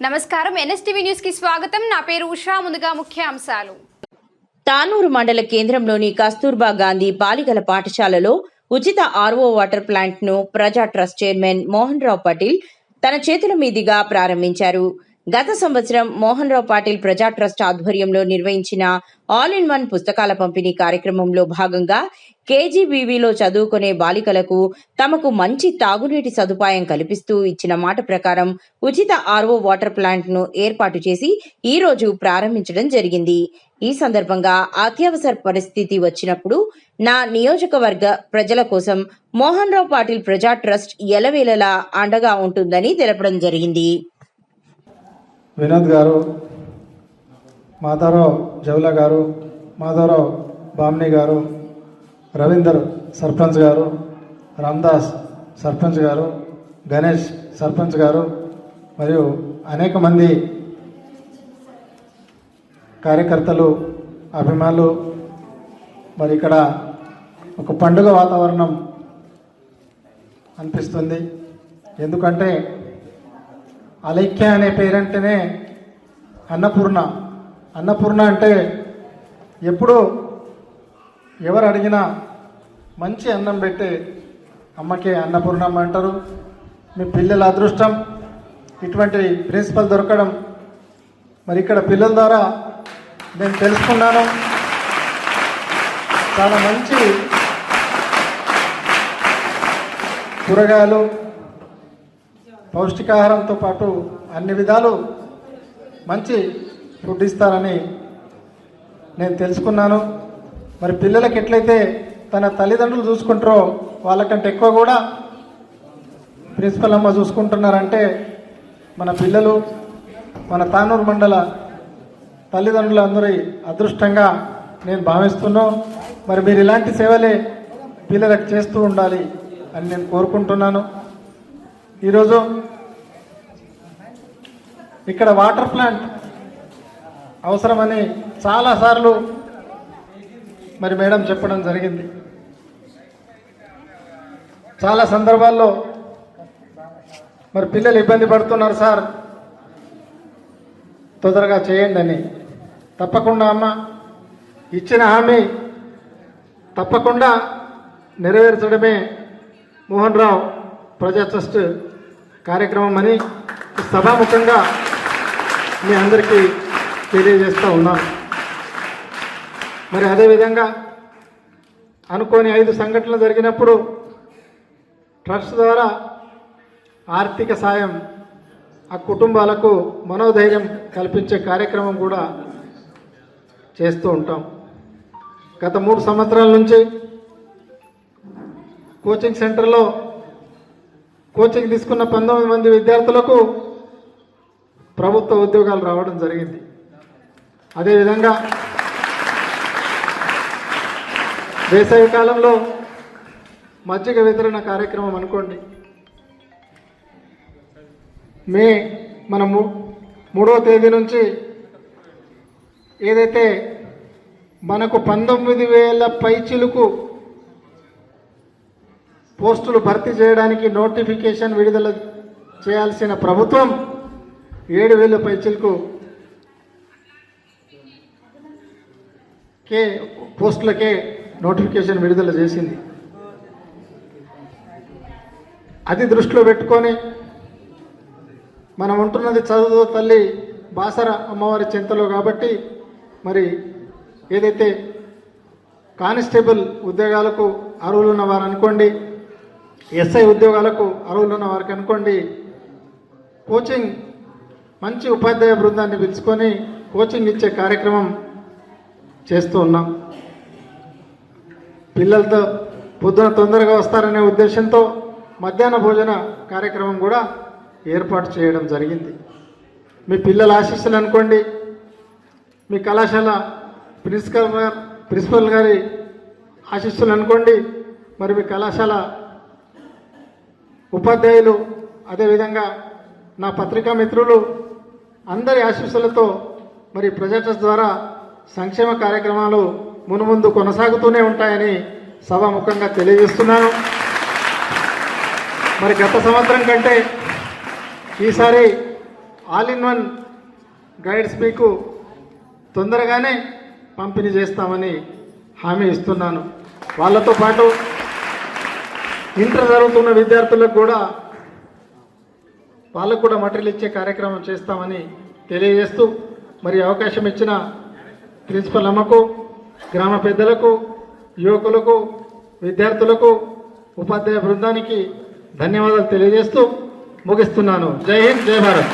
నమస్కారం NSTV news కి స్వాగతం. నా పేరు ఉషా. ముందుగా ముఖ్య అంశాలు. తానూరు మండల కేంద్రంలోని కస్తూర్బా గాంధీ బాలికల పాఠశాలలో ఉచిత ఆర్ఓ వాటర్ ప్లాంట్ ను ప్రజా ట్రస్ట్ చైర్మన్ మోహన్ రావు పాటిల్ తన చేతుల మీదుగా ప్రారంభించారు. గత సంవత్సరం మోహన్ రావు పాటిల్ ప్రజా ట్రస్ట్ ఆధ్వర్యంలో నిర్వహించిన ఆల్ ఇన్ వన్ పుస్తకాల పంపిణీ కార్యక్రమంలో భాగంగా కేజీబీవీలో చదువుకునే బాలికలకు తమకు మంచి తాగునీటి సదుపాయం కల్పిస్తూ ఇచ్చిన మాట ప్రకారం ఉచిత ఆర్ఓ వాటర్ ప్లాంట్ ను ఏర్పాటు చేసి ఈ రోజు ప్రారంభించడం జరిగింది. ఈ సందర్భంగా అత్యవసర పరిస్థితి వచ్చినప్పుడు నా నియోజకవర్గ ప్రజల కోసం మోహన్ రావు పాటిల్ ప్రజా ట్రస్ట్ ఎలవేళలా అండగా ఉంటుందని తెలపడం జరిగింది. వినోద్ గారు, మాధవరావు జౌలా గారు, మాధవరావు బామ్ని గారు, రవీందర్ సర్పంచ్ గారు, రామ్దాస్ సర్పంచ్ గారు, గణేష్ సర్పంచ్ గారు మరియు అనేక మంది కార్యకర్తలు, అభిమానులు మరి ఇక్కడ ఒక పండుగ వాతావరణం అనిపిస్తుంది. ఎందుకంటే అలైక్య అనే పేరంటేనే అన్నపూర్ణ అంటే ఎప్పుడు ఎవరు అడిగినా మంచి అన్నం పెట్టే అమ్మకే అన్నపూర్ణమ్మ అంటారు. మీ పిల్లల అదృష్టం ఇటువంటి ప్రిన్సిపల్ దొరకడం. మరి ఇక్కడ పిల్లల ద్వారా నేను తెలుసుకున్నాను, చాలా మంచి కూరగాయలు, పౌష్టికాహారంతో పాటు అన్ని విధాలు మంచి ఫుడ్ ఇస్తారని నేను తెలుసుకున్నాను. మరి పిల్లలకి ఎట్లయితే తన తల్లిదండ్రులు చూసుకుంటారో వాళ్ళకంటే ఎక్కువ కూడా ప్రిన్సిపల్ అమ్మ చూసుకుంటున్నారంటే మన పిల్లలు, మన తానూరు మండల తల్లిదండ్రులందరి అదృష్టంగా నేను భావిస్తున్నాను. మరి మీరు ఇలాంటి సేవలే పిల్లలకు చేస్తూ ఉండాలి అని నేను కోరుకుంటున్నాను. ఈరోజు ఇక్కడ వాటర్ ప్లాంట్ అవసరమని చాలాసార్లు మరి మేడం చెప్పడం జరిగింది. చాలా సందర్భాల్లో మరి పిల్లలు ఇబ్బంది పడుతున్నారు సార్, తొందరగా చేయండి అని. తప్పకుండా అమ్మ, ఇచ్చిన హామీ తప్పకుండా నెరవేర్చడమే మోహన్ రావు ప్రజా ట్రస్ట్ కార్యక్రమం అని సభాముఖంగా మీ అందరికీ తెలియజేస్తూ ఉన్నాను. మరి అదేవిధంగా అనుకోని 5 సంఘటనలు జరిగినప్పుడు ట్రస్ట్ ద్వారా ఆర్థిక సాయం ఆ కుటుంబాలకు మనోధైర్యం కల్పించే కార్యక్రమం కూడా చేస్తూ ఉంటాం. గత 3 సంవత్సరాల నుంచి కోచింగ్ సెంటర్లో కోచింగ్ తీసుకున్న 19 మంది విద్యార్థులకు ప్రభుత్వ ఉద్యోగాలు రావడం జరిగింది. అదేవిధంగా వేసవి కాలంలో మజ్జిగ వితరణ కార్యక్రమం అనుకోండి, మన 3వ తేదీ నుంచి ఏదైతే మనకు 19,000 పైచిలుకు పోస్టులు భర్తీ చేయడానికి నోటిఫికేషన్ విడుదల చేయాల్సిన ప్రభుత్వం 7,000 పైచిలకు పోస్టులకే నోటిఫికేషన్ విడుదల చేసింది. అది దృష్టిలో పెట్టుకొని మనం ఉంటున్నది చదువు తల్లి బాసర అమ్మవారి చింతలో కాబట్టి మరి ఏదైతే కానిస్టేబుల్ ఉద్యోగాలకు అర్హులున్న వారు అనుకోండి, ఎస్ఐ ఉద్యోగాలకు అర్హులున్న వారికి అనుకోండి, కోచింగ్ మంచి ఉపాధ్యాయ బృందాన్ని పిలుచుకొని కోచింగ్ ఇచ్చే కార్యక్రమం చేస్తూ ఉన్నాం. పిల్లలతో పొద్దున తొందరగా వస్తారనే ఉద్దేశంతో మధ్యాహ్న భోజన కార్యక్రమం కూడా ఏర్పాటు చేయడం జరిగింది. మీ పిల్లల ఆశీస్సులు అనుకోండి, మీ కళాశాల ప్రిన్సిపల్ గారి ఆశీస్సులు అనుకోండి, మరి మీ కళాశాల ఉపాధ్యాయులు, అదేవిధంగా నా పత్రికా మిత్రులు అందరి ఆశీస్సులతో మరి ప్రజా ట్రస్ట్ ద్వారా సంక్షేమ కార్యక్రమాలు మునుముందు కొనసాగుతూనే ఉంటాయని సభాముఖంగా తెలియజేస్తున్నాను. మరి గత సంవత్సరం కంటే ఈసారి ఆల్ ఇన్ వన్ గైడ్స్ మీకు తొందరగానే పంపిణీ చేస్తామని హామీ ఇస్తున్నాను. వాళ్ళతో పాటు ఇంటర్ చదువుతున్న విద్యార్థులకు కూడా వాళ్ళకు కూడా మటీరియల్ ఇచ్చే కార్యక్రమం చేస్తామని తెలియజేస్తూ మరి అవకాశం ఇచ్చిన ప్రిన్సిపల్ అమ్మకు, గ్రామ పెద్దలకు, యువకులకు, విద్యార్థులకు, ఉపాధ్యాయ బృందానికి ధన్యవాదాలు తెలియజేస్తూ ముగిస్తున్నాను. జై హింద్, జై భారత్.